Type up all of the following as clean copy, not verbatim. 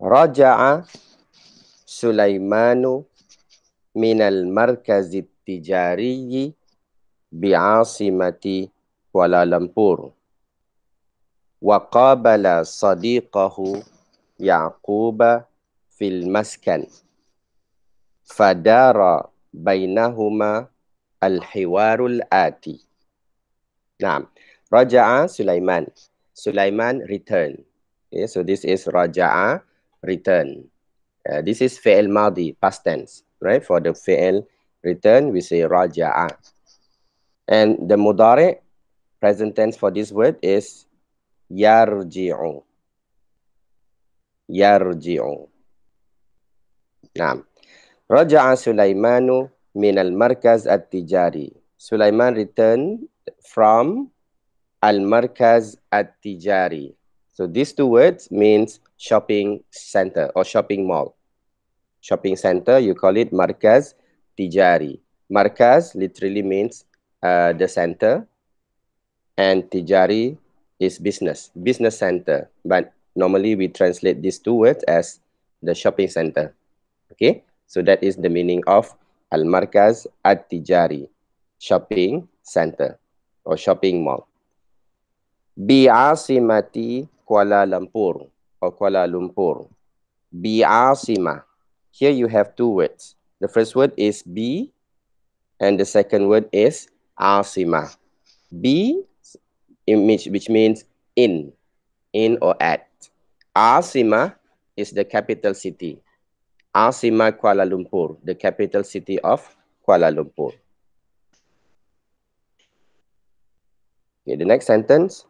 Raja'a Sulaimanu minal markazi tijariyi bi'asimati Kuala Lumpur. Wa qabala sadiqahu Yaquba fil maskan. Fadara bainahuma al-hiwarul ati. Nah, Raja'a Sulaiman. Sulaiman return. Okay, so this is Raja'a return. This is fi'il madi, past tense, right? For the fi'il return, we say Raja'a. And the mudari, present tense for this word is yarji'u. Yarji'u. Nah, Raja'a Sulaimanu minal markaz at-tijari. Sulaiman returned from al-markaz at-tijari. So these two words means shopping center or shopping mall. Shopping center, you call it markaz tijari. Markaz literally means the center, and tijari is business center. But normally we translate these two words as the shopping center. Okay, so that is the meaning of al-markaz at-tijari, shopping center or shopping mall. Bi'asimati Kuala Lumpur or Kuala Lumpur. Bi'asima. Here you have two words. The first word is bi and the second word is asima. Bi, which means in or at. Asima is the capital city. Asima Kuala Lumpur, the capital city of Kuala Lumpur. Okay, the next sentence.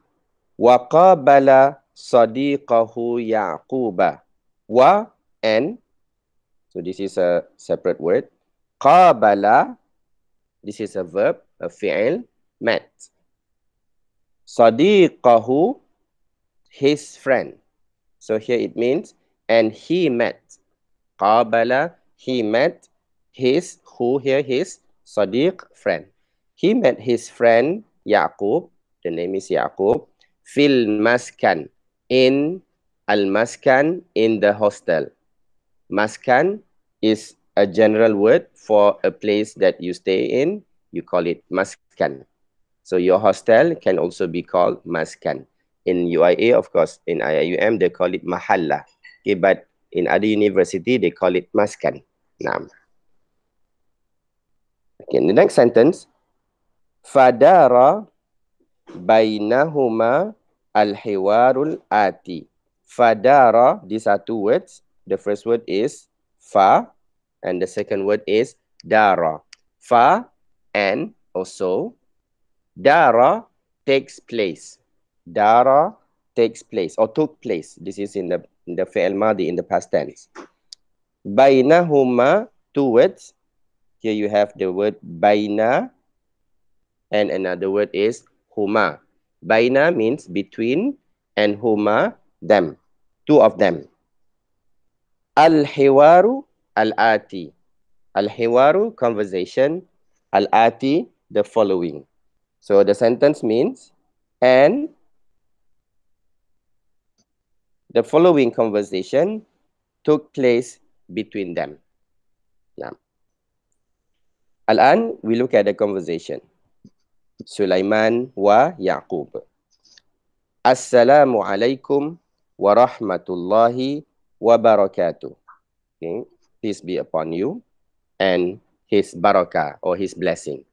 Wa qabala sadiqahu Yaquba. Wa and, so this is a separate word. Qabala, this is a verb, a fi'il, met. Sadiqahu, his friend. So here it means, and he met. Qabala, he met his, who here, his Sadiq, friend. He met his friend Yaqub, the name is Yaqub, fil maskan, in al-maskan, in the hostel. Maskan is a general word for a place that you stay in. You call it maskan. So your hostel can also be called maskan. In UIA, of course, in IIUM, they call it mahalla. Okay, but in other university, they call it maskan. Now, okay, in the next sentence, Fadara bainahuma al-hiwarul ati. Fadara, these are two words. The first word is fa, and the second word is dara. Fa and also dara takes place. Dara takes place or took place. This is in the fi'il madi, in the past tense. Bainahuma, two words. Here you have the word baina and another word is huma. Baina means between and huma, them. Two of them. Al-hiwaru al-ati. Al-hiwaru, conversation. Al-ati, the following. So the sentence means, and the following conversation took place between them. Now, Al-an, we look at the conversation. Sulaiman wa Yaqub. Assalamu alaikum wa rahmatullahi wa barakatuh. Okay. Peace be upon you and his barakah or his blessing.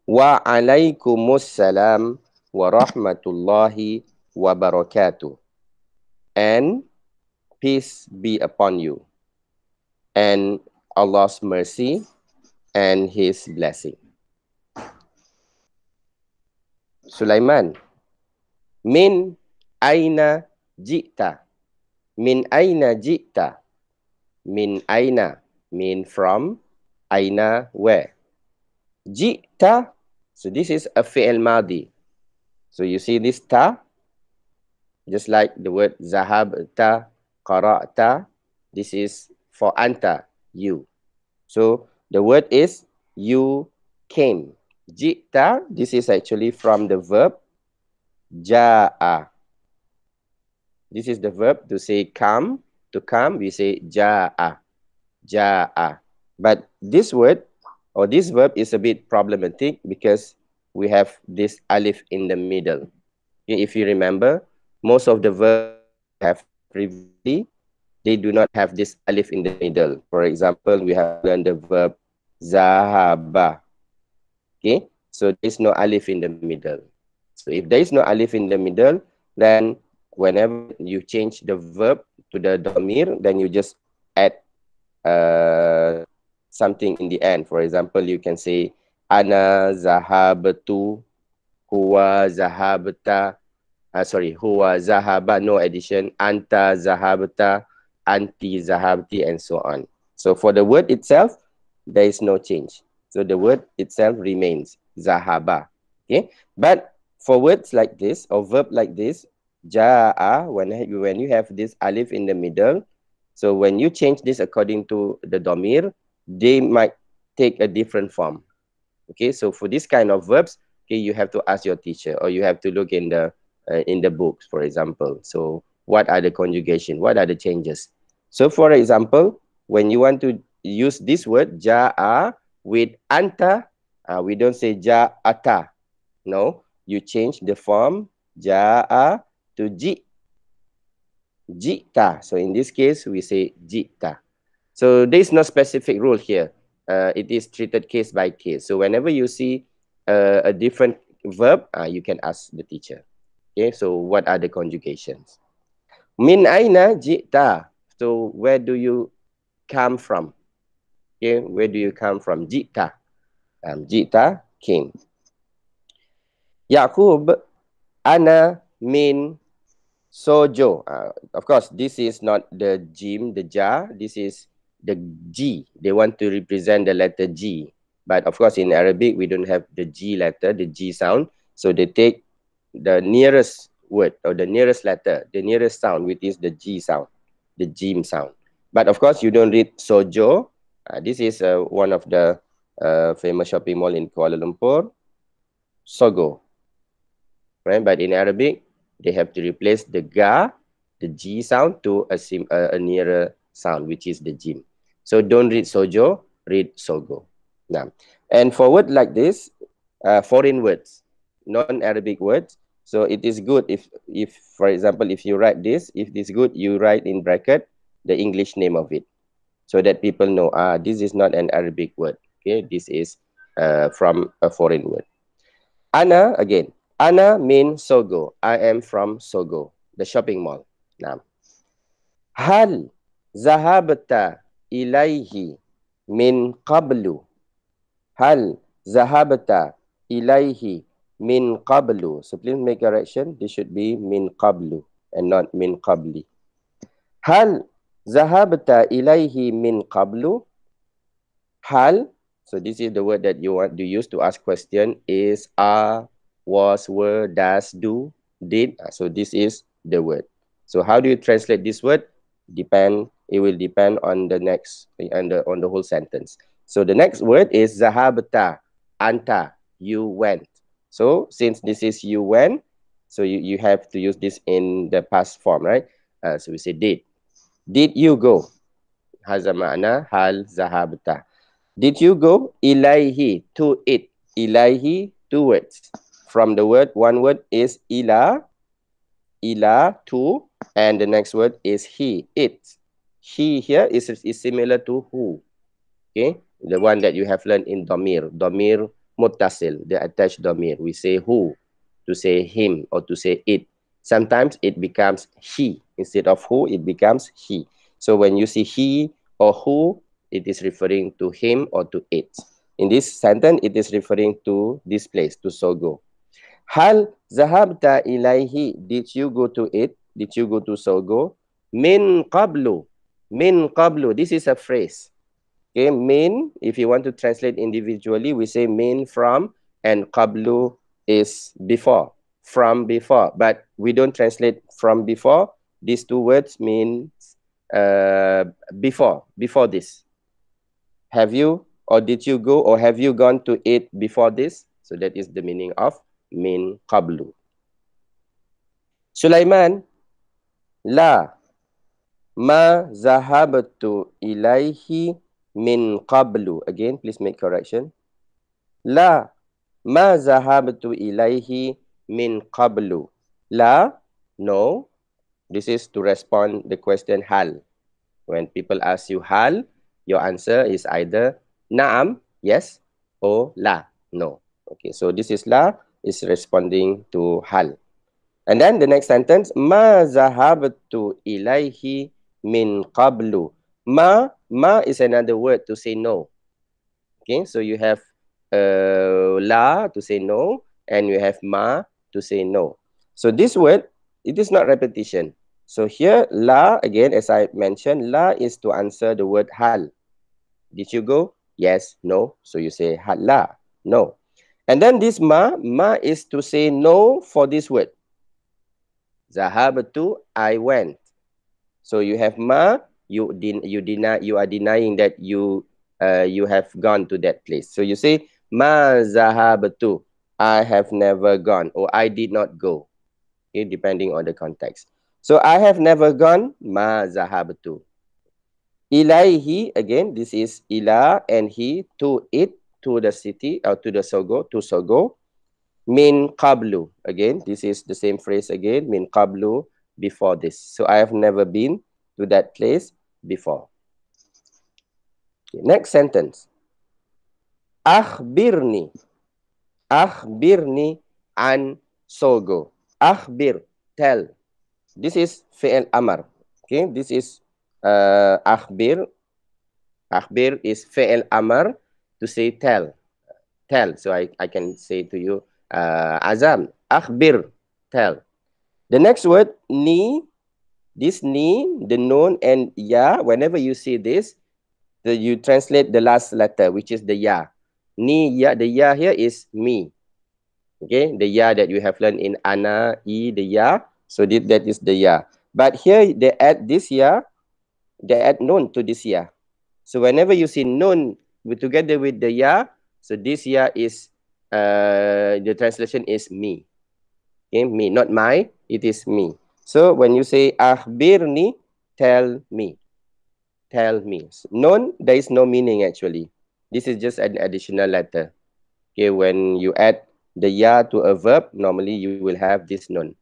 Wa alaikumussalam wa rahmatullahi wa barakatuh. And peace be upon you and Allah's mercy and his blessing. Sulaiman, min aina jita. Min aina jita. Min aina, mean from. Aina, where. Jita, so this is a fi'il madi. So you see this ta, just like the word zahabta, qara'ta, this is for anta, you. So the word is you came. Jita, this is actually from the verb ja'a. This is the verb to say come. To come, we say ja'a. Ja'a. But this word or this verb is a bit problematic because we have this alif in the middle. If you remember, most of the verbs that we have learned previously, they do not have this alif in the middle. For example, we have learned the verb zahaba. Okay, so there is no alif in the middle. So if there is no alif in the middle, then whenever you change the verb to the domir, then you just add something in the end. For example, you can say ana zahabtu, huwa zahabta, huwa zahaba, no addition, anta zahabta, anti zahabti, and so on. So for the word itself, there is no change. So the word itself remains zahaba. Okay, but for words like this or verb like this, ja'a, when you have this alif in the middle, so when you change this according to the domir, they might take a different form. Okay, so for this kind of verbs, okay, you have to ask your teacher or you have to look in the books, for example. So what are the conjugation? What are the changes? So for example, when you want to use this word ja'a with anta, we don't say ja'ata. No, you change the form ja'a to jita. So in this case, we say jita. So there is no specific rule here. It is treated case by case. So whenever you see a different verb, you can ask the teacher. Okay, so what are the conjugations? Min aina jita. So where do you come from? Okay, where do you come from? Jita. Jita came. Yaqub, ana min sojo. Of course, this is not the jim, the ja. This is the G. They want to represent the letter G. But of course, in Arabic, we don't have the G letter, the G sound. So they take the nearest word or the nearest letter, the nearest sound, which is the G sound, the jim sound. But of course, you don't read sojo. This is one of the famous shopping mall in Kuala Lumpur. Sogo. Right? But in Arabic, they have to replace the ga, the G sound, to a nearer sound, which is the jim. So don't read sojo, read sogo. Now, and for words like this, foreign words, non-Arabic words. So it is good if, for example, if you write this, if this good, you write in bracket the English name of it, so that people know, this is not an Arabic word. Okay, this is from a foreign word. Ana, again, Ana means Sogo. I am from Sogo, the shopping mall. Now, Hal zahabta ilaihi min qablu. Hal zahabta ilaihi min qablu. So please make correction. This should be min qablu and not min qabli. Hal zahabta ilaihi min qablu. Hal, so this is the word that you want to use to ask question, is, are, was, were, does, do, did. So this is the word. So how do you translate this word? It will depend on the next, on the whole sentence. So the next word is zahabta, anta, you went. So since this is you went, so you have to use this in the past form, right? So we say did. Did you go? Haza ma'na hal zahabta. Did you go? Ilaihi, to it. Ilaihi, two words. From the word, one word is ila, to, and the next word is he, it. He here is similar to who. Okay, the one that you have learned in domir muttasil, the attached domir. We say who to say him or to say it. Sometimes it becomes he. Instead of who, it becomes he. So when you see he or who, it is referring to him or to it. In this sentence, it is referring to this place, to Sogo. Hal zahabta ilaihi, did you go to it? Did you go to Sogo? Min qablu. Min qablu. This is a phrase. Okay, min, if you want to translate individually, we say min from, and qablu is before, from before. But we don't translate from before. These two words mean before this. Have you or did you go or have you gone to it before this? So that is the meaning of min qablu. Sulaiman, La. Ma zahabtu ilaihi min qablu. Again, please make correction. La. Ma zahabtu ilaihi min qablu. La. No. This is to respond the question hal. When people ask you hal, your answer is either na'am, yes, or la, no. Okay, so this is la is responding to hal. And then the next sentence, ma zahabtu ilaihi min qablu. Ma is another word to say no. Okay, so you have la to say no, and you have ma to say no. So this word, it is not repetition. So here, la, again, as I mentioned, la is to answer the word hal. Did you go? Yes, no. So you say hal la, no. And then this ma is to say no for this word. Zahabtu, I went. So you have ma, you are denying that you have gone to that place. So you say ma zahabtu, I have never gone, or I did not go. Okay, depending on the context. So I have never gone, ma zahabtu. Ilaihi, again, this is ila and he, to it, to the city, or to the Sogo, to Sogo. Min qablu, again, this is the same phrase again, min qablu, before this. So I have never been to that place before. Okay, next sentence. Akhbirni. Akhbirni an Sogo. Akhbir, tell. This is fi'il amar. Okay, this is akhbir. Akhbir is fi'il amar to say tell. Tell. So I can say to you, Azam, akhbir, tell. The next word, ni, this ni, the noun and ya, whenever you see this, you translate the last letter, which is the ya. Ni, ya, the ya here is me. Okay, the ya that you have learned in ana, the ya. So that is the ya. But here they add this ya, they add noun to this ya. So whenever you see noun together with the ya, so this ya is, the translation is me. Okay, me, not my, it is me. So when you say akhbirni, tell me. Tell me. Noun, there is no meaning actually. This is just an additional letter. Okay, when you add the ya to a verb, normally you will have this noun.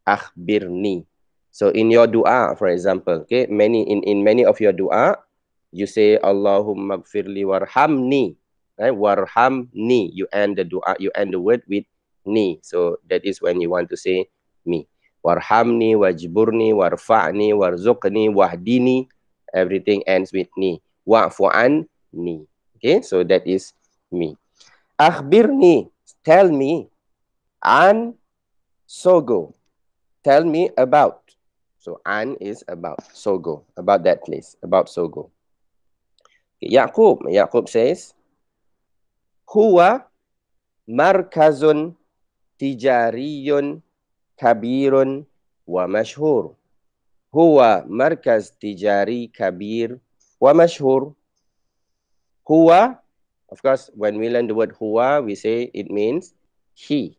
Akhbirni. So in your dua, for example, okay, in many of your dua, you say Allahumma gfirli warhamni. Right? Warhamni. You end the dua, you end the word with ni. So that is when you want to say me. Warhamni, wajburni, warfa'ni, warzuqni, wahdini. Everything ends with ni. Wa'fu ni. Okay, so that is me. Akhbirni, tell me. An Sogo, tell me about. So an is about Sogo, about that place, about Sogo. Okay, Yaqub says, Huwa markazun tijariyun kabirun wa mashhur. Huwa markaz tijari kabir wa mashhur. Huwa, of course, when we learn the word huwa, we say it means he,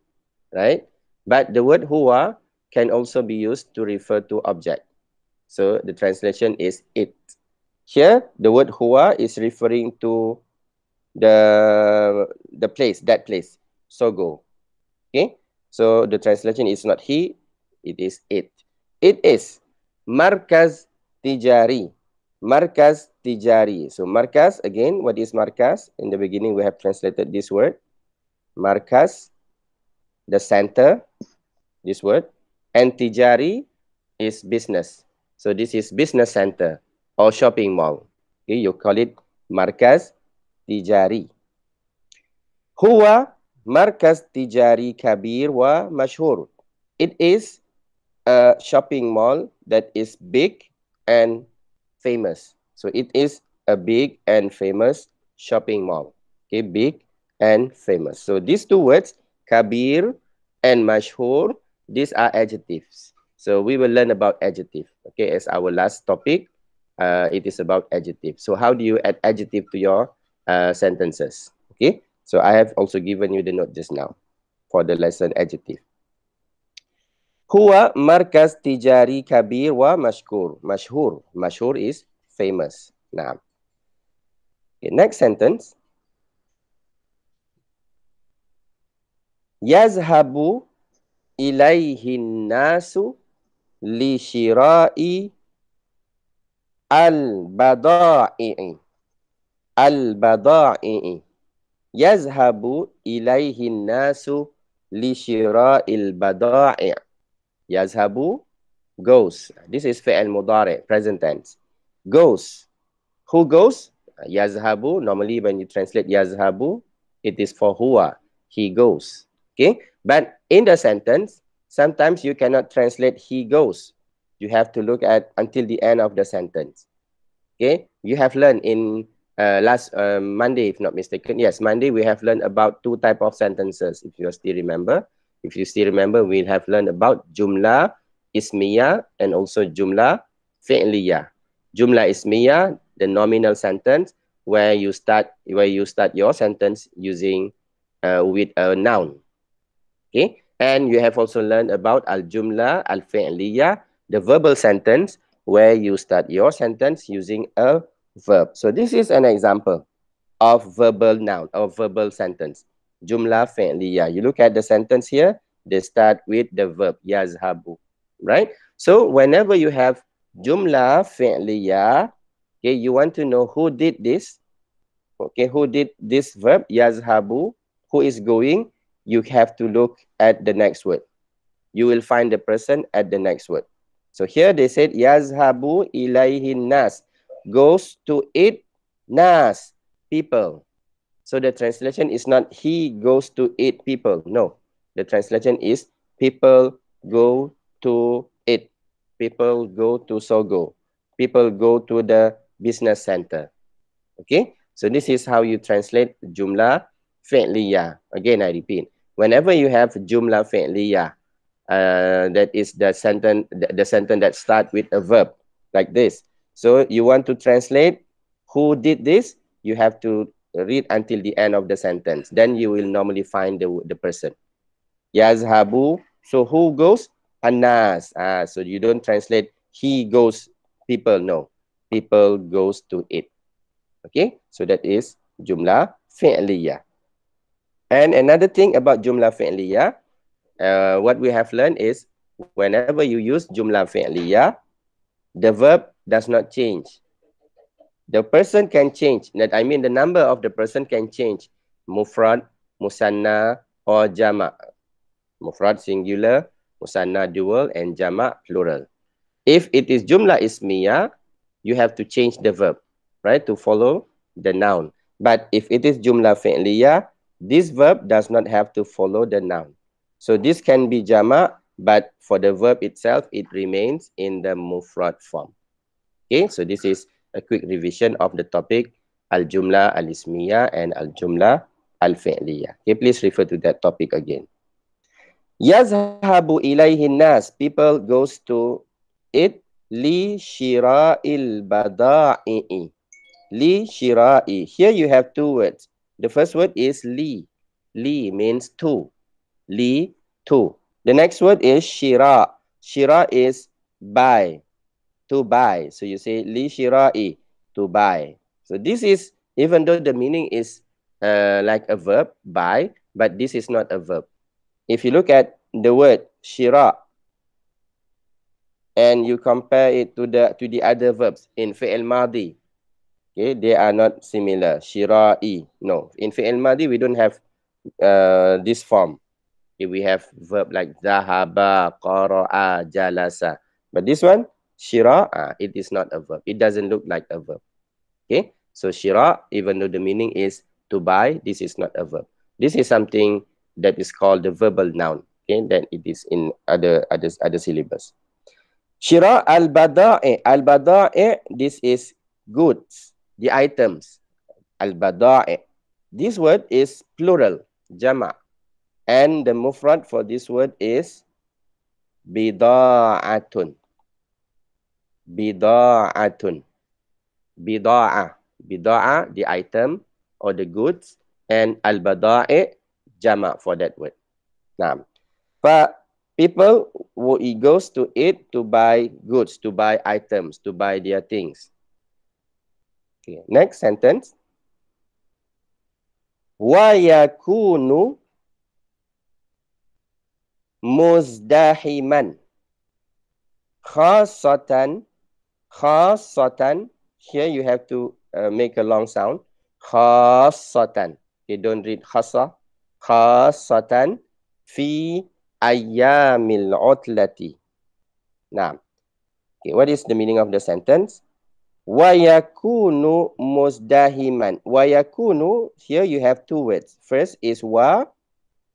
right? But the word huwa can also be used to refer to object. So the translation is it. Here, the word huwa is referring to the place, that place, Sogo. Okay? So the translation is not he, it is it. It is markaz tijari. Markaz tijari. So markaz, again, what is markaz? In the beginning, we have translated this word. Markaz, the center, this word. And tijari is business. So this is business center or shopping mall. Okay, you call it markaz tijari. Huwa markaz tijari kabir wa mashhur. It is a shopping mall that is big and famous. So it is a big and famous shopping mall. Okay, big and famous. So these two words, kabir and mashhur, these are adjectives. So we will learn about adjective. Okay, as our last topic, it is about adjective. So how do you add adjective to your sentences? Okay, so I have also given you the note just now for the lesson adjective. Huwa markaz tijari kabir wa mashkur. Mashhur. Mashhur is famous. Nah. Okay, next sentence. Yazhabu ilaihi nasu li shira'i al-bada'i. Al-bada'i. Yazhabu ilaihi nasu li shira'il bada'i. Yazhabu, goes. This is fi'al mudari, present tense. Goes. Who goes? Yazhabu. Normally when you translate yazhabu, it is for huwa. He goes. Okay. But in the sentence, sometimes you cannot translate he goes. You have to look at until the end of the sentence. Okay. You have learned in last Monday, if not mistaken. Yes, Monday we have learned about two type of sentences. If you still remember. If you still remember, we have learned about jumlah ismiyah and also jumlah fi'liyah. Jumlah ismiyah, the nominal sentence where you start your sentence using with a noun. Okay, and you have also learned about al-jumlah al-fi'liyah, the verbal sentence where you start your sentence using a verb. So this is an example of verbal noun or verbal sentence. Jumlah fi'liyah. You look at the sentence here, they start with the verb yazhabu, right? So whenever you have jumlah fi'liyah, okay, you want to know who did this. Okay, who did this verb yazhabu, who is going, you have to look at the next word. You will find the person at the next word. So here they said yazhabu ilaihi nas, goes to it, nas, people. So the translation is not he goes to eat people. No, the translation is people go to it. People go to Sogo. People go to the business center. Okay, so this is how you translate jumlah fi'liyah. Again, I repeat, whenever you have jumlah fi'liyah, that is the sentence that start with a verb like this. So you want to translate who did this, you have to read until the end of the sentence. Then you will normally find the person. Yazhabu. So who goes? Anas. So you don't translate he goes people. No. People goes to it. Okay. So that is jumlah fi'liyah. And another thing about jumlah fi'liyah, what we have learned is whenever you use jumlah fi'liyah, the verb does not change. The person can change. That I mean the number of the person can change. Mufrad, musanna, or jama'. Mufrad singular, musanna dual, and jama' plural. If it is jumlah ismiyah, you have to change the verb, right, to follow the noun. But if it is jumlah fi'liyah, this verb does not have to follow the noun. So this can be jama', but for the verb itself, it remains in the mufrad form. Okay, so this is a quick revision of the topic al-jumlah al-ismiyah and al-jumlah al-fi'liyah. Okay, please refer to that topic again. Yazhabu ilayhi nas, people goes to it li shira'il bada'i. Li shira'i. Here you have two words. The first word is li. Li means to. Li, to. The next word is shira. Shira is buy. To buy. So you say li shira'i, to buy. So this is, even though the meaning is like a verb, buy, but this is not a verb. If you look at the word shira and you compare it to the other verbs in fi'il madi, okay, they are not similar. Shira'i, no. In fi'il madi, we don't have this form. Okay, we have verb like zahaba, qara'a, jalasa. But this one, shira, it is not a verb. It doesn't look like a verb. Okay, so shira, even though the meaning is to buy, this is not a verb. This is something that is called the verbal noun. Okay, then it is in other syllabus. Shira al-bada'i. Al-bada'i, this is goods, the items. Al-bada'i. This word is plural, jama'. And the mufrad for this word is bida'atun. Bida'atun. Bida'a. Bida'a, the item or the goods. And al-bada'i, jama' for that word. Now, People it goes to it to buy goods, to buy items, to buy their things. Okay. Next sentence. Wa yakunu muzdahiman. Khasatan. Khasatan. Here you have to make a long sound. Khasatan. You don't read khasa. Khasatan fi ayyamil utlati. Now, okay, what is the meaning of the sentence? Wayakunu muzdahiman. Wayakunu, here you have two words. First is wa,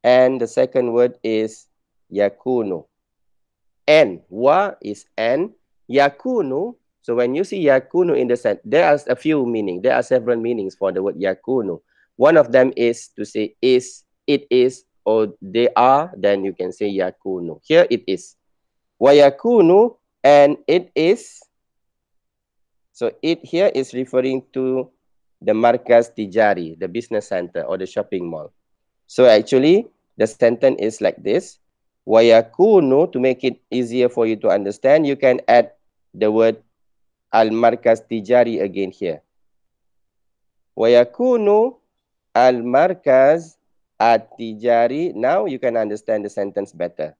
and the second word is yakunu. And wa is and. Yakunu, so when you see yakunu in the sentence, there are a few meanings. There are several meanings for the word yakunu. One of them is to say is, it is, or they are, then you can say yakunu. Here it is. Wayakunu, and it is. So it here is referring to the Markaz Tijari, the business center or the shopping mall. So actually, the sentence is like this. Wayakunu, to make it easier for you to understand, you can add the word Al-Markaz Tijari again here. Wayakunu Al-Markaz At-Tijari. Now you can understand the sentence better.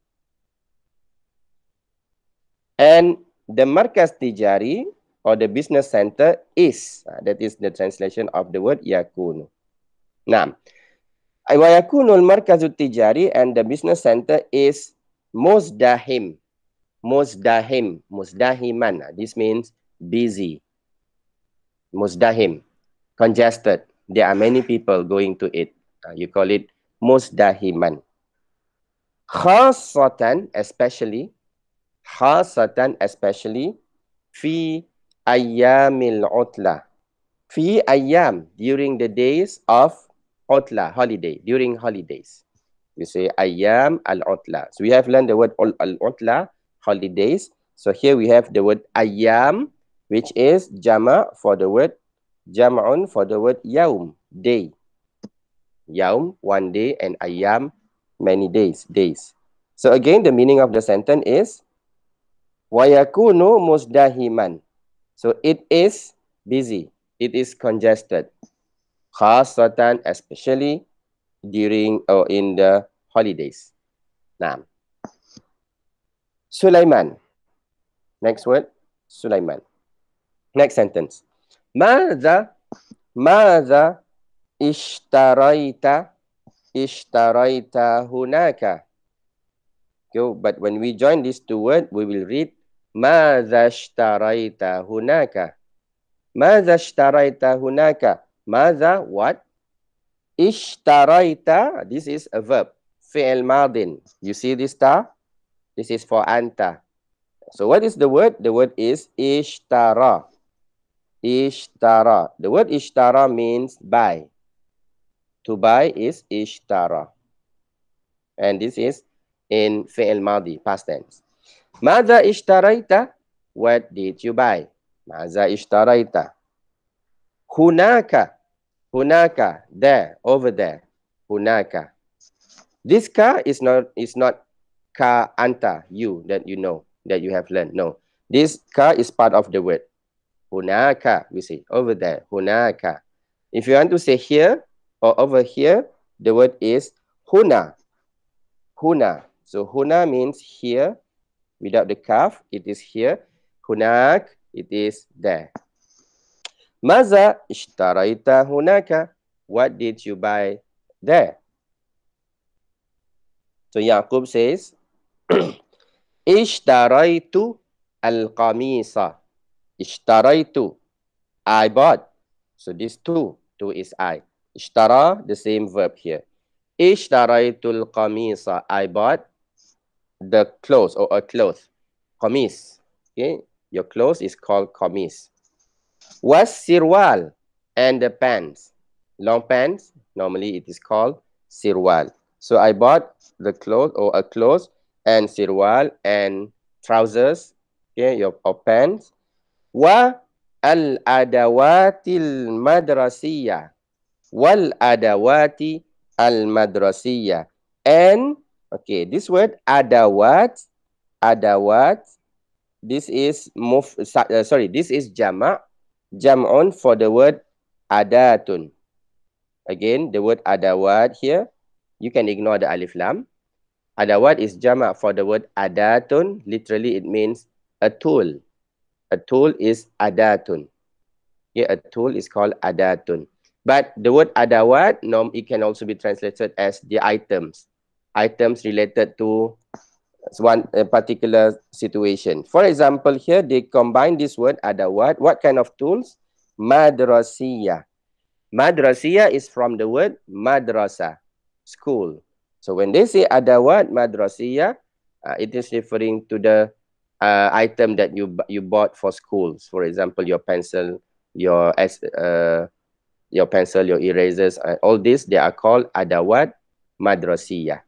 And the Markaz Tijari, or the business center, is. That is the translation of the word yakunu. Now, Wayakunu al-Markazu Tijari, and the business center is muzdahim. Muzdahim. Muzdahiman. This means busy. Muzdahim. Congested. There are many people going to it. You call it muzdahiman. Khasatan, especially. Khasatan, especially. Fi ayyamil utla. Fi ayyam, during the days of utla, holiday, during holidays. You say ayyam al-utla. So we have learned the word al-utla, holidays. So here we have the word ayyam, which is jama for the word, jama'un for the word yaum, day. Yaum, one day, and ayyam, many days, days. So again, the meaning of the sentence is wayakunu muzdahiman. So it is busy. It is congested. Khasatan, especially during or in the holidays. Now, Sulaiman. Next word, Sulaiman. Next sentence. Madha ishtaraita hunaka. So, but when we join these two words, we will read Madha ishtaraita hunaka. Madha ishtaraita hunaka. Madha, what? Ishtaraita, this is a verb. Fi'il madin. You see this star? This is for anta. So what is the word? The word is ishtara. Ishtara. The word ishtara means buy. To buy is ishtara. And this is in fi'il madi, past tense. Madha ishtaraita? What did you buy? Madha ishtaraita? Hunaka. Hunaka, there, over there. Hunaka. This ka is not ka anta, you, that you know, that you have learned. No. This ka is part of the word. Hunaka, we say, over there. Hunaka. If you want to say here or over here, the word is huna. Huna. So huna means here. Without the kaf, it is here. Hunak, it is there. Maza ishtaraita hunaka. What did you buy there? So Yaqub says, Ishtaraitu al-qamisa. Ishtaraitu. I bought. So this two is I. Ishtara, the same verb here. Ishtaraitu al-qamisa. I bought the clothes or a cloth. Qamis. Okay? Your clothes is called qamis. Was sirwal, and the pants. Long pants, normally it is called sirwal. So I bought the clothes or a clothes and sirwal and trousers, okay, or pants. Wa al-adawatil madrasiyya. Wal adawati al-madrasiyya. And Okay, this word adawat, adawat. This is this is jam'un for the word adatun. Again, the word adawat here, you can ignore the alif lam. Adawat is jama' for the word adatun. Literally, it means a tool. A tool is adatun. Yeah, a tool is called adatun. But the word adawat, it can also be translated as the items. Items related to one particular situation. For example, here they combine this word adawat. What kind of tools? Madrasiyah. Madrasiyah is from the word madrasa, school. So when they say adawat madrasiyah, it is referring to the item that you bought for schools. For example, your pencil, your pencil, your erasers, all this they are called adawat madrasiyah.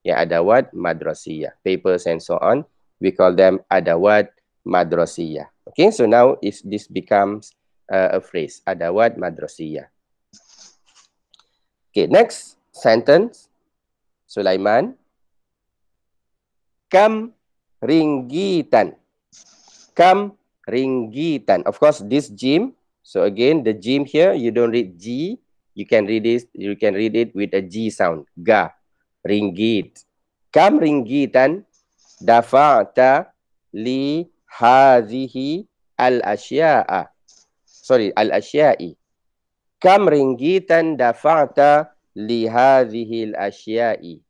Yeah, adawat madrasiyah, papers and so on. We call them adawat madrasiyah. Okay, so now this becomes a phrase, adawat madrasiyah. Okay, next sentence. Sulaiman. Kam ringgitan. Kam ringgitan. Of course, this jim. So again, the jim here, you don't read G. You can read this. You can read it with a G sound. Ga. Ringgit. Kam ringgitan dafa'ta li hadhihi al-asya'a. Sorry, al-asya'i. Kam ringgitan dafa'ta li hadhihi al-asya'i.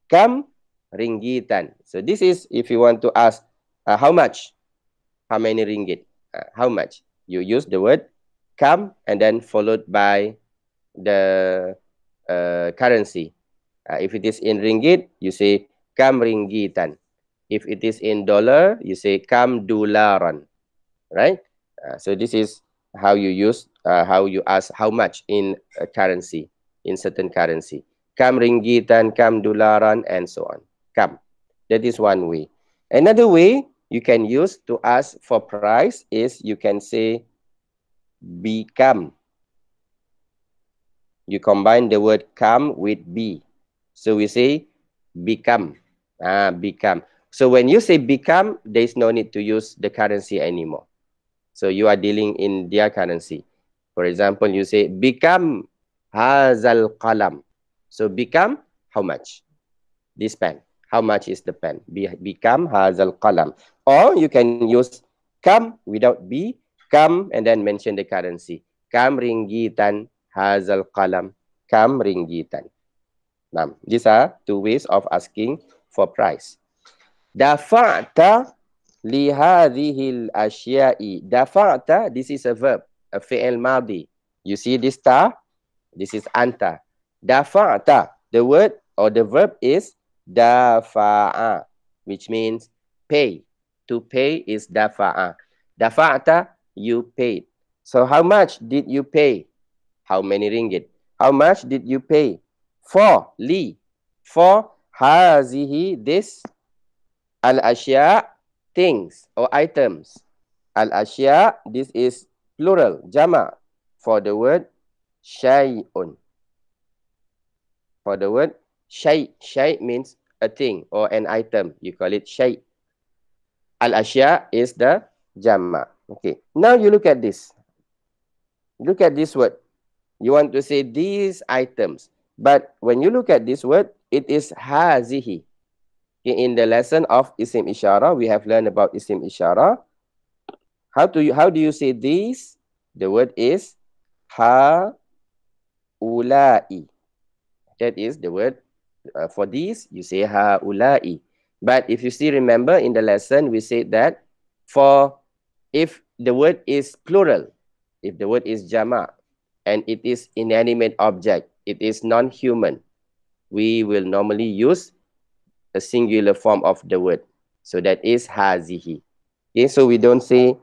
Kam ringgitan. So this is if you want to ask how much, how many ringgit, how much. You use the word kam and then followed by the currency. If it is in ringgit, you say kam ringgitan. If it is in dollar, you say kam dolaran, right? So this is how you use, how you ask how much in a currency, in certain currency. Kam ringgitan, kam dolaran, and so on. Kam. That is one way. Another way you can use to ask for price is you can say become. You combine the word come with be. So we say become. Become. So when you say become, there is no need to use the currency anymore. So you are dealing in their currency. For example, you say become hazal qalam. So become how much? This pen. How much is the pen? Become hazal qalam. Or you can use come without be, come and then mention the currency. Kam ringgitan hazal qalam. Kam ringgitan. Now, these are two ways of asking for price. Dafa'ta li hadhil asya'i. Dafa'ta, this is a verb, a fi'il madi. You see this ta? This is anta. Dafa'ta, the word or the verb is dafa'a, which means pay. To pay is dafa'a. Dafa'ta, you paid. So how much did you pay? How many ringgit? How much did you pay? For li. For hazihi, this. Al-ashya, things or items. Al-ashya, this is plural, jama, for the word syai'un. For the word syai'. Syai' means a thing or an item. You call it syai'. Al-ashya is the jama. Okay. Now you look at this. Look at this word. You want to say these items. But when you look at this word, it is hazihi. In the lesson of isim isyara, we have learned about isim isyara. How do you say these? The word is ha-ulai. That is the word for these. You say ha-ulai. But if you still remember in the lesson, we said that if the word is plural, if the word is jama, and it is inanimate object, it is non-human, we will normally use a singular form of the word. So that is hazihi. Okay, so we don't say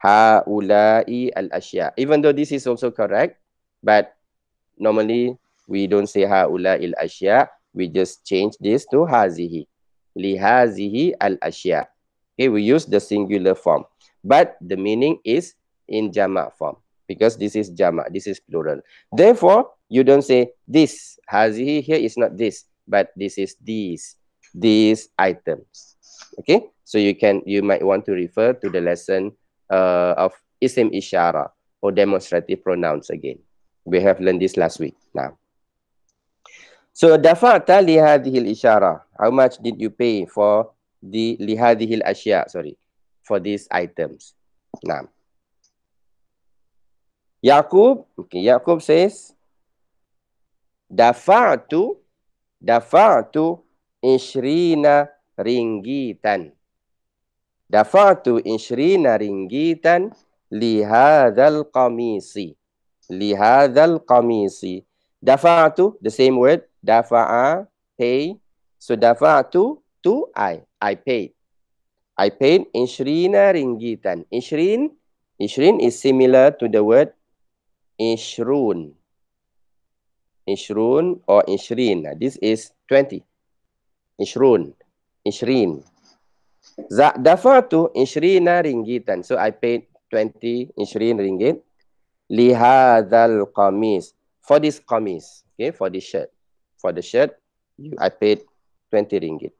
haulai al-ashya. Even though this is also correct, but normally we don't say haulai al-ashya. We just change this to hazihi. Li hazihi al-ashya. Okay, we use the singular form. But the meaning is in jama' form. Because this is jama', this is plural. Therefore, you don't say this. Hazihi here is not this. but this is these items. Okay, so you might want to refer to the lesson of isim isyara or demonstrative pronouns again. We have learned this last week. Now, so dafa'ta li hadhihi al-isyara. How much did you pay for the li hadhihi al-ashya? Sorry, for these items. Now, Yaqub, okay, Yaqub says, dafa'tu ishrina ringgitan. Dafa'tu ishrina ringgitan li hadzal qamisi. Li hadzal qamisi. Dafa'tu, the same word, dafa'a, pay. So dafa'tu, to I paid. I paid ishrina ringgitan. Ishrin is similar to the word ishrun. Ishrun or ishrin. This is 20. Ishrun. Ishrin. Dafa'tu ishrina ringgitan. So I paid 20 ishrin ringgit. Lihadzal qamis. For this qamis. Okay, for this shirt. For the shirt, I paid 20 ringgit.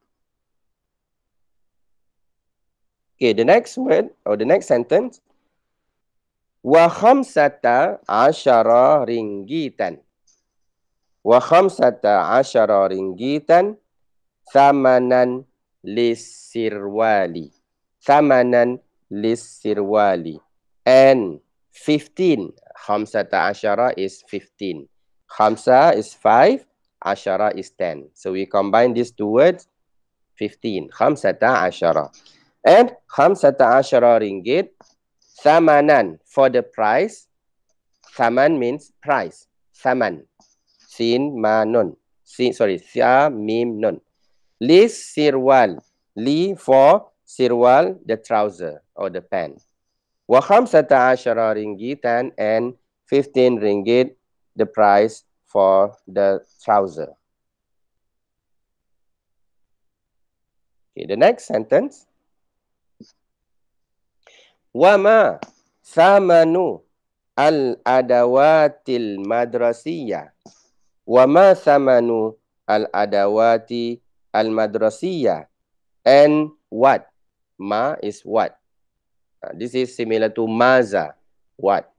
Okay, the next word or the next sentence. Wa khamsata asyara ringgitan. Wa khamsata asyara ringgitan thamanan lisirwali. Thamanan lisirwali. And 15. Khamsata asyara is 15. Khamsa is 5. Asyara is 10. So we combine these two words. 15. Khamsata asyara. And khamsata asyara ringgit. Thamanan, for the price. Thaman means price. Thaman. Sin ma nun. Sia mim nun. Li sirwal. Li for sirwal, the trouser or the pant. Wa khamsata asyara ringgitan, and 15 ringgit, the price for the trouser. Okay, the next sentence. Wama thamanu al-adawatil madrasiyah. Wama thamanu al-adawati al-madrasiyah. And what? Ma is what? This is similar to maza. What?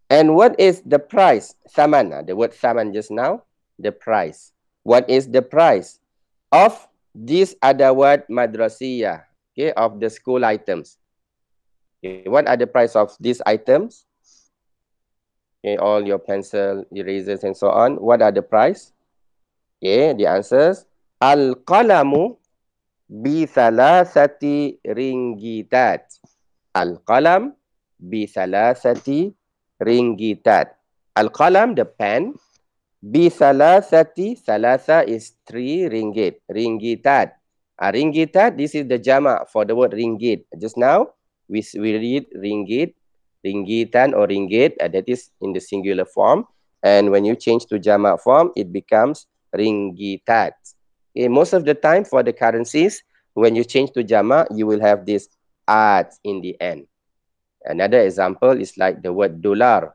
And what is the price? Thaman. The word thaman just now. The price. What is the price of this adawat madrasiyah? Okay, of the school items. Okay, what are the price of these items? Okay, all your pencil, erasers, and so on. What are the price? Okay, the answers. Al-qalamu bi thalathati ringgitat. Al-qalam bi thalathati ringgitat. Al-qalam, the pen. Bi thalathati, thalatha is 3 ringgit. Ringgitat. Ringgitat, this is the jama' for the word ringgit. Just now, we read ringgit, ringgitan or ringgit, that is in the singular form. And when you change to jama' form, it becomes ringgitat. Okay, most of the time for the currencies, when you change to jama', you will have this at in the end. Another example is like the word dollar.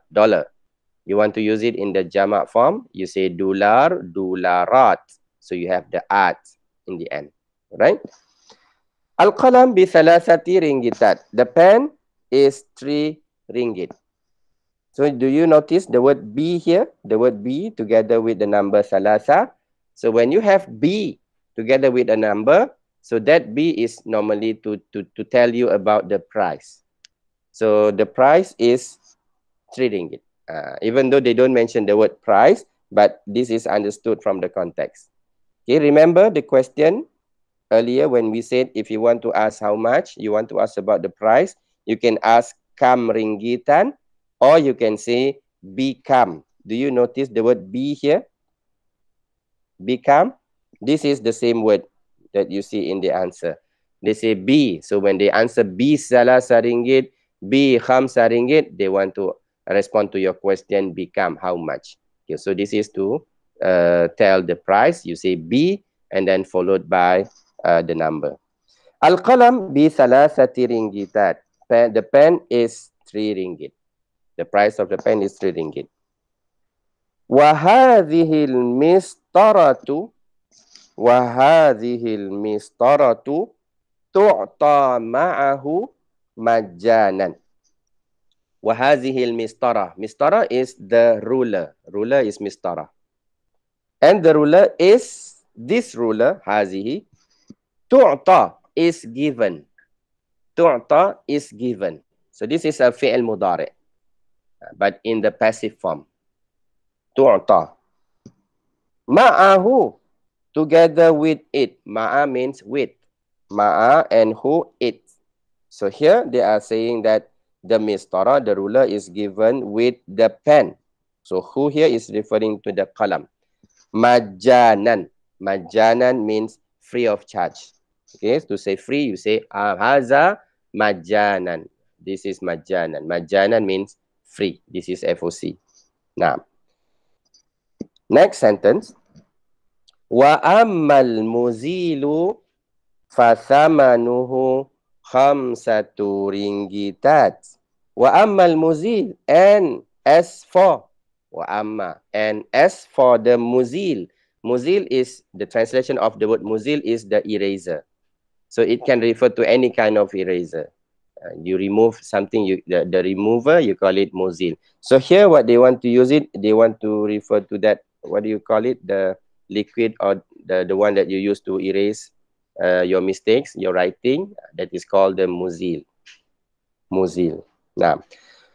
You want to use it in the jama' form, you say dollar, dolarat. So you have the at in the end, right? Al-qalam bi thalathati ringgitat. The pen is 3 ringgit. So do you notice the word B here? The word B together with the number thalatha. So when you have B together with a number, so that B is normally to tell you about the price. So the price is 3 ringgit. Even though they don't mention the word price, but this is understood from the context. Okay, remember the question earlier when we said if you want to ask how much, you want to ask about the price, you can ask kam ringgitan, or you can say become. Do you notice the word be here? Become. This is the same word that you see in the answer. They say B. So when they answer B salasa ringgit, B khamsa ringgit, they want to respond to your question, become how much. Okay, so this is to tell the price. You say B and then followed by the number. Al-qalam bi thalathati ringgitat. The pen is 3 ringgit. The price of the pen is 3 ringgit. Wa hadhihi al-mistaratu وهذه المسطرة تعطى معه مجانا. وهذه المسطرة. مسطرة is the ruler. Ruler is مسطرة. And the ruler is this ruler. هذه. تعطى is given. تعطى is given. So this is a فعل مضارع, but in the passive form. تعطى. معه, together with it. Ma'a means with. Ma'a and who? It. So here they are saying that the mistara, the ruler, is given with the pen. So who here is referring to the qalam. Majanan. Majanan means free of charge. Okay, to say free, you say haza majanan. This is majanan. Majanan means free. This is FOC. Now, next sentence. Wa ammal muzilu fathamanuhu khamsatu ringgitat. Wa ammal muzil, and as for, wa amma, and as for the muzil. Muzil is, the translation of the word muzil is the eraser. So it can refer to any kind of eraser. You remove something, the remover, you call it muzil. So here what they want to use it, they want to refer to that, what do you call it? The liquid or the one that you use to erase your mistakes, your writing, that is called the muzil. Muzil. Now,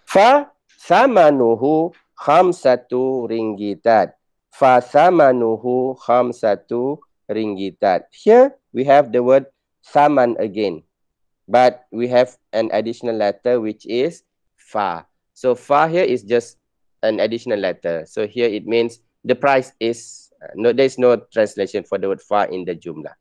fa thamanuhu khamsatu ringgitat. Fa thamanuhu khamsatu ringgitat. Here we have the word thaman again, but we have an additional letter which is fa. So fa here is just an additional letter. So here it means the price is no. There is no translation for the word fa in the jumlah.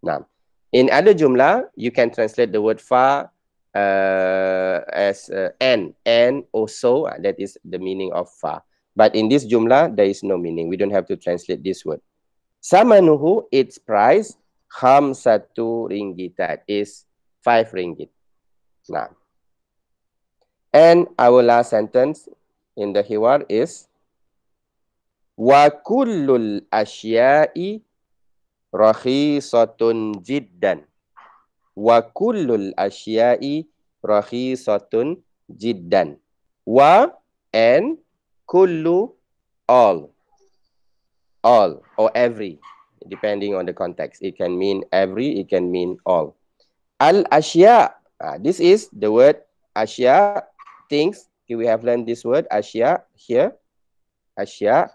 Now, in other jumlah, you can translate the word fa as and also. That is the meaning of fa. But in this jumlah, there is no meaning. We don't have to translate this word. Samanuhu, its price, khamsatu ringgitat, is 5 ringgit. Now, and our last sentence in the hiwar is wa kullul asya'i rakhisatun jiddan. Wa kullul asya'i rakhisatun jiddan. Wa and kullu, all or every, depending on the context. It can mean every, it can mean all. Al asya, this is the word asya, things. Okay, we have learned this word asya here. Asya,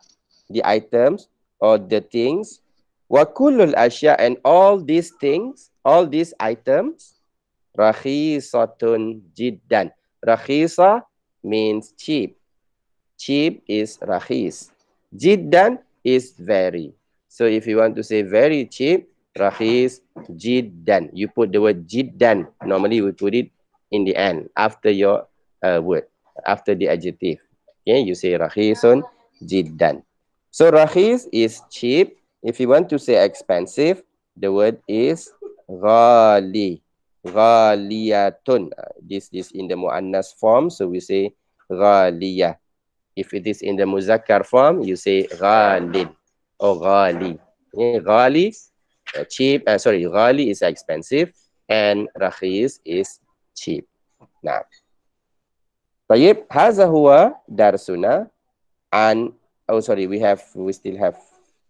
the items or the things. Wa kullul asya, and all these things, all these items, rakhisatun jiddan. Rakhisa means cheap. Cheap is rakhis. Jiddan is very. So if you want to say very cheap, rakhis jiddan. You put the word jiddan. Normally we put it in the end after your word, after the adjective. Okay, you say rakhisun jiddan. So rakhis is cheap. If you want to say expensive, the word is ghali. Ghaliyatun. This is in the muannas form, so we say ghaliyah. If it is in the muzakkar form, you say ghalin or ghali. Ghali, cheap. Sorry, ghali is expensive, and rakhis is cheap. Nah. Tayyib, hadha huwa darsuna. And oh, sorry, we still have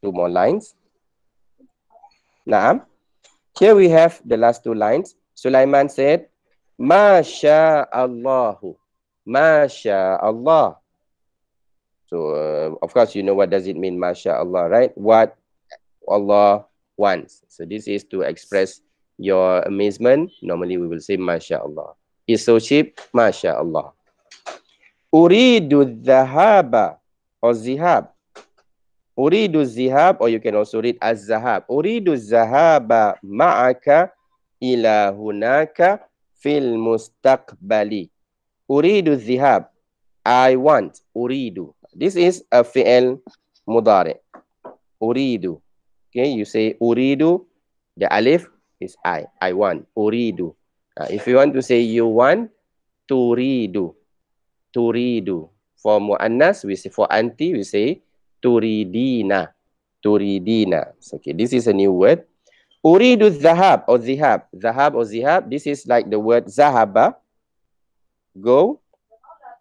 2 more lines. Naam. Here we have the last 2 lines. Sulaiman said, Masya Allahu. Masya Allah. So, of course, you know what does it mean, Masya Allah, right? What Allah wants. So, this is to express your amazement. Normally, we will say, Masya Allah. It's so cheap, Masya Allah. Uridu dhahaba or zihab. Uridu zihab, or you can also read az-zahab. Uridu zahaba ma'aka ila hunaka fil mustaqbali. Uridu zihab. I want. Uridu. This is a fi'al mudari. Uridu. Okay, you say uridu. The alif is I. I want. Uridu. If you want to say you want, turidu. Turidu. For mu'annas, we say, for anti, we say turidina. turidina. Okay, this is a new word. Uridu zahab or zihab. Zahab or zihab. This is like the word zahaba, go.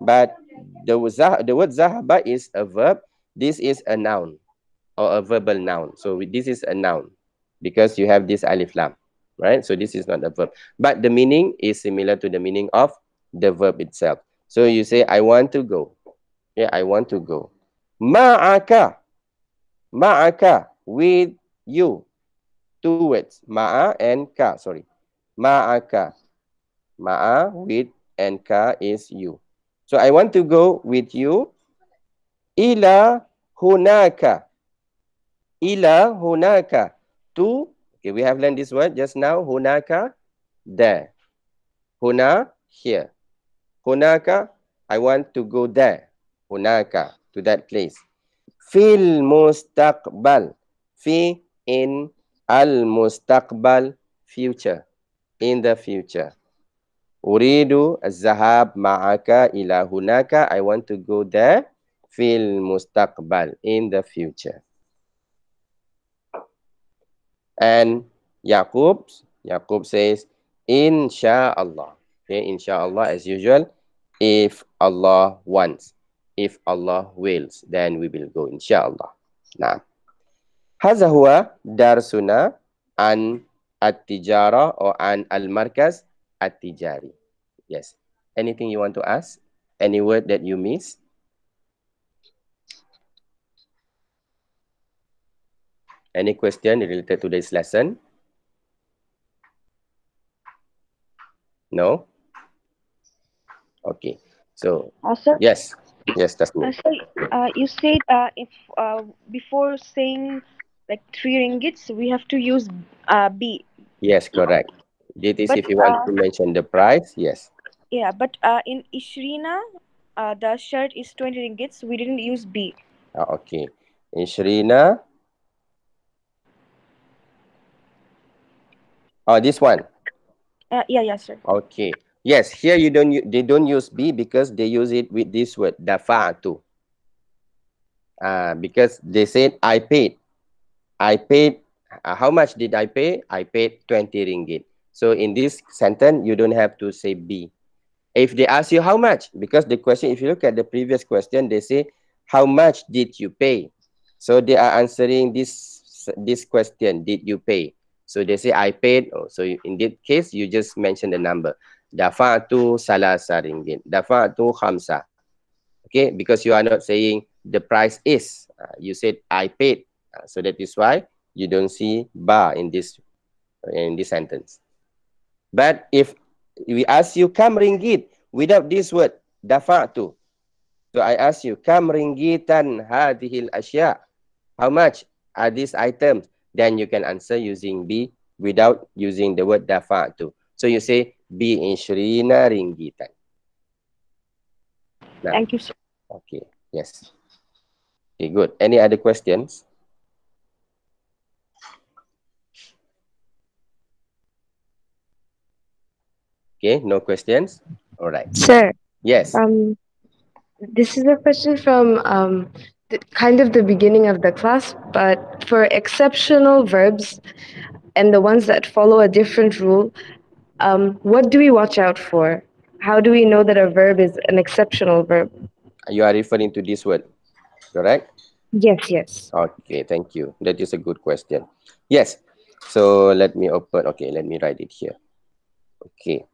But the word zahaba is a verb. This is a noun or a verbal noun. So this is a noun because you have this alif lam, right? So this is not a verb. But the meaning is similar to the meaning of the verb itself. So you say, I want to go. Yeah, I want to go. Ma'aka. Ma'aka. With you. Two words. Ma'a and ka. Sorry. Ma'aka. Ma'a with and ka is you. So I want to go with you. Ila hunaka. Ila hunaka. To. Okay, we have learned this word just now. Hunaka. There. Huna. Here. Hunaka. I want to go there. Hunaka. To that place. Fil mustaqbal. Fi in al mustaqbal. Future. In the future. Uridu az-zahab ma'aka ila hunaka. I want to go there. Fil mustaqbal. In the future. And Yaqub says, Insha'Allah. Okay, Insha'Allah as usual. If Allah wants. If Allah wills, then we will go, Insha'Allah. Nah. Hadha huwa darsuna an at-tijara or an al-markaz at-tijari. Yes. Anything you want to ask? Any word that you missed? Any question related to this lesson? No? Okay. So, Sir, yes. Yes, that's me. sir, you said if before saying like 3 ringgits, we have to use B. Yes, correct. It is But if you want to mention the price, yes. yeah, but in Ishrina, the shirt is 20 ringgits. We didn't use B. Okay. In Shrina. Oh, this one. Yeah, sir. Okay. Yes, here they don't use B because they use it with this word, dafa'atu. Because they said I paid. I paid. How much did I pay? I paid 20 ringgit. So in this sentence, you don't have to say B. If they ask you how much, because the question, if you look at the previous question, they say, how much did you pay? So they are answering this question, did you pay? So they say, I paid. Oh, so in this case, you just mention the number. Dafa'atu salasa ringgit. Dafa'atu khamsa. Okay, because you are not saying the price is. You said, I paid. So that is why you don't see ba in this sentence. But if we ask you kam ringgit without this word dafa'tu. So I ask you kam ringgitan hadhil asya. How much are these items? Then you can answer using B without using the word dafa'tu. So you say B inshrina ringgitan. Now, Thank you, sir. okay. Yes. Okay, good. Any other questions? Okay, no questions. All right. Sir, Yes. this is a question from kind of the beginning of the class, but for exceptional verbs and the ones that follow a different rule, what do we watch out for? How do we know that a verb is an exceptional verb? You are referring to this word, correct? Yes. Okay, thank you. That is a good question. Yes. So let me open. Okay, let me write it here. Okay.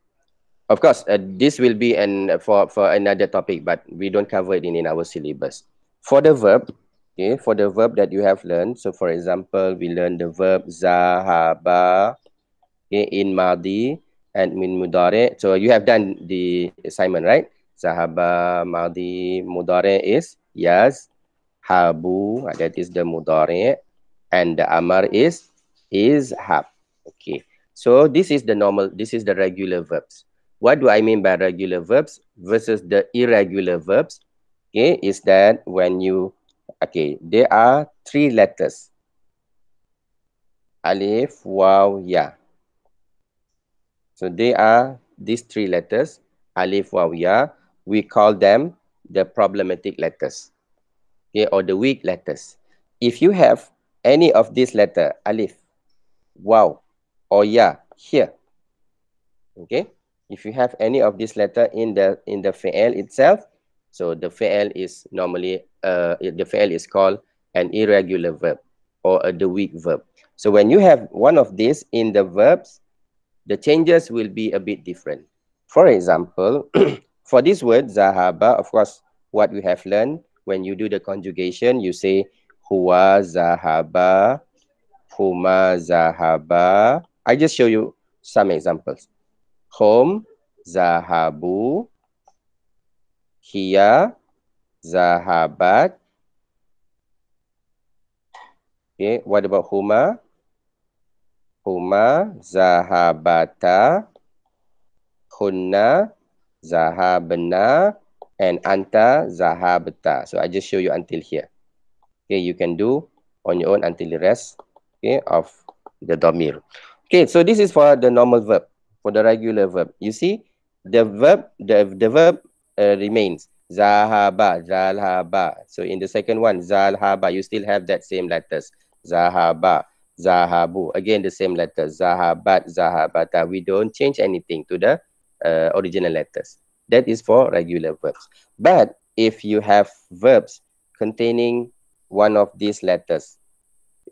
Of course, this will be for another topic, but we don't cover it in our syllabus. For the verb, okay, for the verb that you have learned. So, for example, we learned the verb zahaba, okay, in madi and min mudare. So you have done the assignment, right? Zahaba, madi, mudare is yes. Habu, that is the mudare, and the amar is hab. Okay. So this is the normal, this is the regular verbs. What do I mean by regular verbs versus the irregular verbs? Okay, is that when you, okay, there are 3 letters. Alif, waw, ya. So they are these 3 letters, alif, waw, ya. We call them the problematic letters, okay, or the weak letters. If you have any of this letter, alif, waw, or ya, here. Okay, if you have any of this letter in the fi'al itself, so the fi'al is normally the fi'al is called an irregular verb or the weak verb. So when you have one of these in the verbs, the changes will be a bit different. For example, for this word zahaba, of course, what we have learned, when you do the conjugation, you say huwa zahaba, huma zahaba. I just show you some examples. Hum zahabu, hiya zahabat. Okay, what about huma? Huma zahabata, hunna zahabna, and anta zahabta. So I just show you until here. Okay, you can do on your own until the rest, okay, of the domir. Okay, so this is for the normal verb, for the regular verb. You see, the verb remains zahaba, zalhaba. So in the second one, zalhaba, you still have that same letters. Zahaba, zahabu. Again, the same letters. Zahabat, zahabata. We don't change anything to the original letters. That is for regular verbs. But if you have verbs containing one of these letters,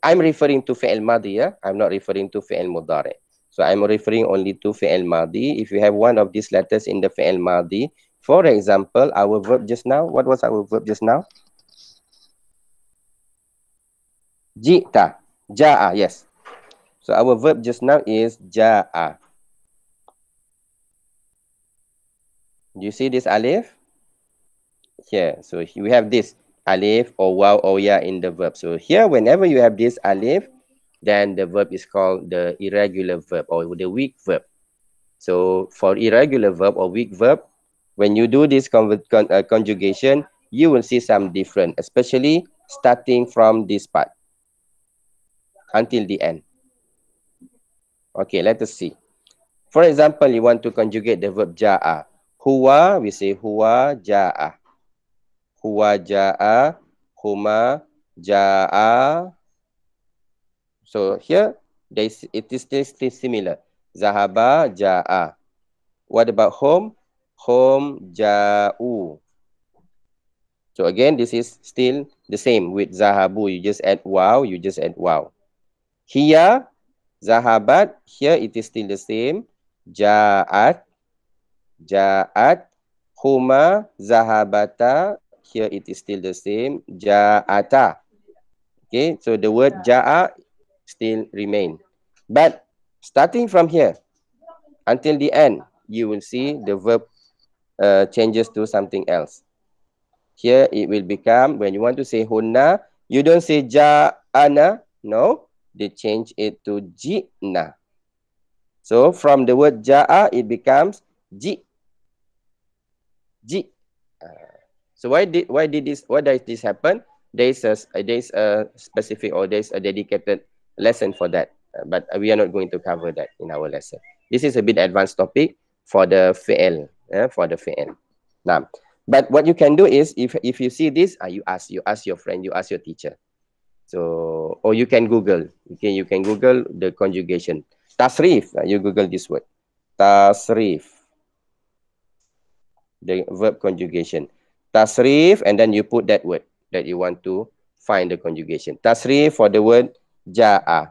I'm referring to fi'al madi, yeah? I'm not referring to fi'al mudari. So I'm referring only to fi'al madi. If you have one of these letters in the fi'al madi, for example, our verb just now, what was our verb just now? Jita, ja'a, yes. So our verb just now is ja'a. Do you see this alif? Here, so we have this alif or waw or ya in the verb. So here, whenever you have this alif, then the verb is called the irregular verb or the weak verb. So for irregular verb or weak verb, when you do this conjugation, you will see some different, especially starting from this part until the end. Okay, let us see. For example, you want to conjugate the verb ja'a. Huwa, we say huwa ja'a. Huwa ja'a, huma ja'a. So here, it is still similar. Zahaba ja'a. What about home? Home ja'u. So again, this is still the same with zahabu. You just add wow, you just add wow. Hiya, zahabat. Here it is still the same. Ja'at, ja'at. Huma, zahabata. Here it is still the same. Ja'ata. Okay, so the word ja'a still remain. But starting from here until the end, you will see the verb changes to something else. Here it will become, when you want to say hunna, you don't say ja'ana. No, they change it to ji'na. So from the word ja'a, it becomes ji. Ji. So why does this happen? There is a specific, or there is a dedicated lesson for that. But we are not going to cover that in our lesson. This is a bit advanced topic for the fi'al. For the fi'al. Now, but what you can do is, if you see this, you ask your friend, you ask your teacher. So, or you can Google. Okay, you can Google the conjugation. Tasrif. You Google this word. Tasrif. The verb conjugation. Tasrif, and then you put that word that you want to find the conjugation. Tasrif for the word ja'a.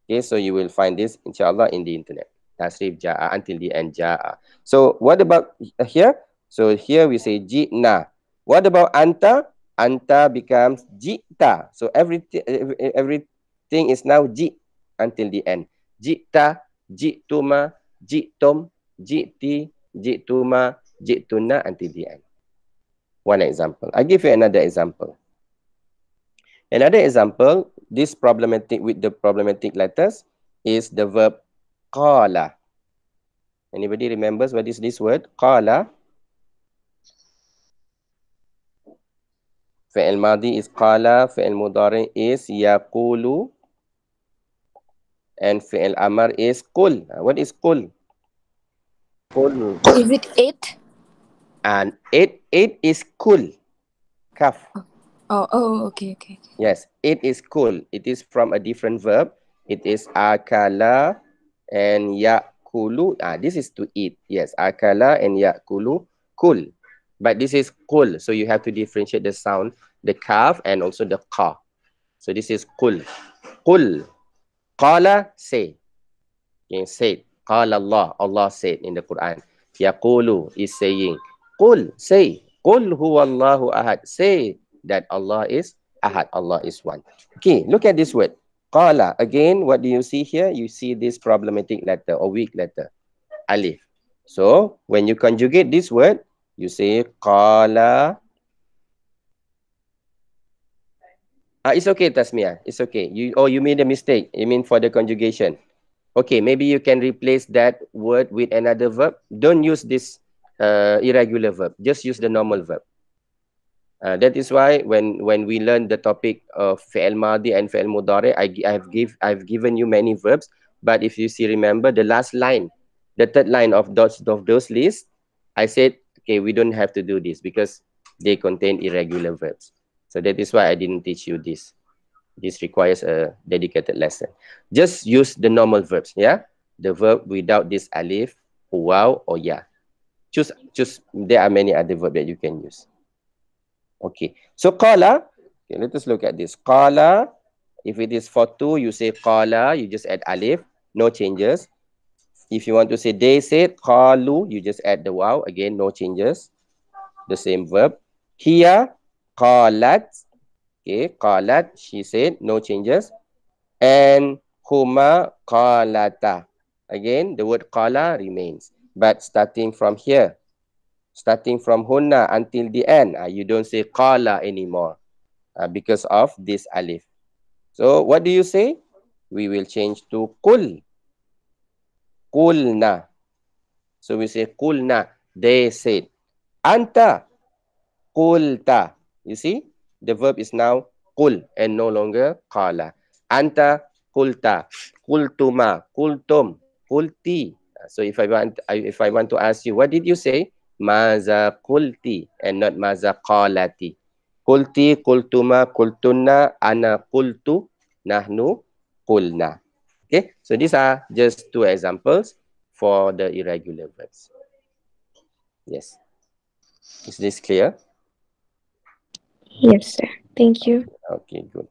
Okay, so you will find this, inshallah, in the internet. Tasrif ja'a until the end ja'a. So what about here? So here we say ji'na. What about anta? Anta becomes jita. So everything is now ji until the end. Jita, jituma, jitum, jiti, jituma, jituna until the end. One example. I give you another example. Another example, this problematic with the problematic letters is the verb qala. Anybody remembers what is this word? Qala. Fi'il madi is qala, fi'il mudari is yaqulu, and fi'il amar is qul. What is qul? Qul. Is it 8? And it is kul. Kaf. Okay, okay. Yes, it is cool. It is from a different verb. It is akala and yakulu. This is to eat. Yes, akala and yakulu, kul. But this is kul. So you have to differentiate the sound, the kaf and also the ka. So this is kul. Kul. Qala, say. Okay, said. Qala Allah. Allah said in the Quran. Yaqulu is saying. Qul, say. Qul huwallahu ahad. Say that Allah is ahad. Allah is one. Okay, look at this word. Qala. Again, what do you see here? You see this problematic letter or weak letter. Alif. So, when you conjugate this word, you say qala. It's okay, Tasmiyah. It's okay. You made a mistake. You mean for the conjugation. Okay, maybe you can replace that word with another verb. Don't use this irregular verb. Just use the normal verb. That is why when we learn the topic of fi'al madi and fi'al mudari, I've given you many verbs. But if you see, remember the last line, the third line of those lists, I said, okay, we don't have to do this because they contain irregular verbs. So that is why I didn't teach you this. This requires a dedicated lesson. Just use the normal verbs, yeah? The verb without this alif, waw, or ya. Choose. There are many other verbs that you can use. Okay. So, qala, okay, let us look at this. Qala, if it is for two, you say qala, you just add alif, no changes. If you want to say they said, qalu, you just add the waw, again, no changes. The same verb. Hiya, qalat, okay, qalat, she said, no changes. And huma qalata. Again, the word qala remains. But starting from here, starting from hunna until the end, you don't say qala anymore because of this alif. So what do you say? We will change to qul. Qulna. So we say qulna. They said. Anta. Qulta. You see? The verb is now qul and no longer qala. Anta qulta. Qultuma. Qultum. Qulti. So if I want to ask you, what did you say? Maza qulti and not maza qalati. Qulti, qultuma, qultunna, ana qultu, nahnu qulna. Okay, so these are just two examples for the irregular verbs. Yes. Is this clear? Yes, sir. Thank you. Okay, good.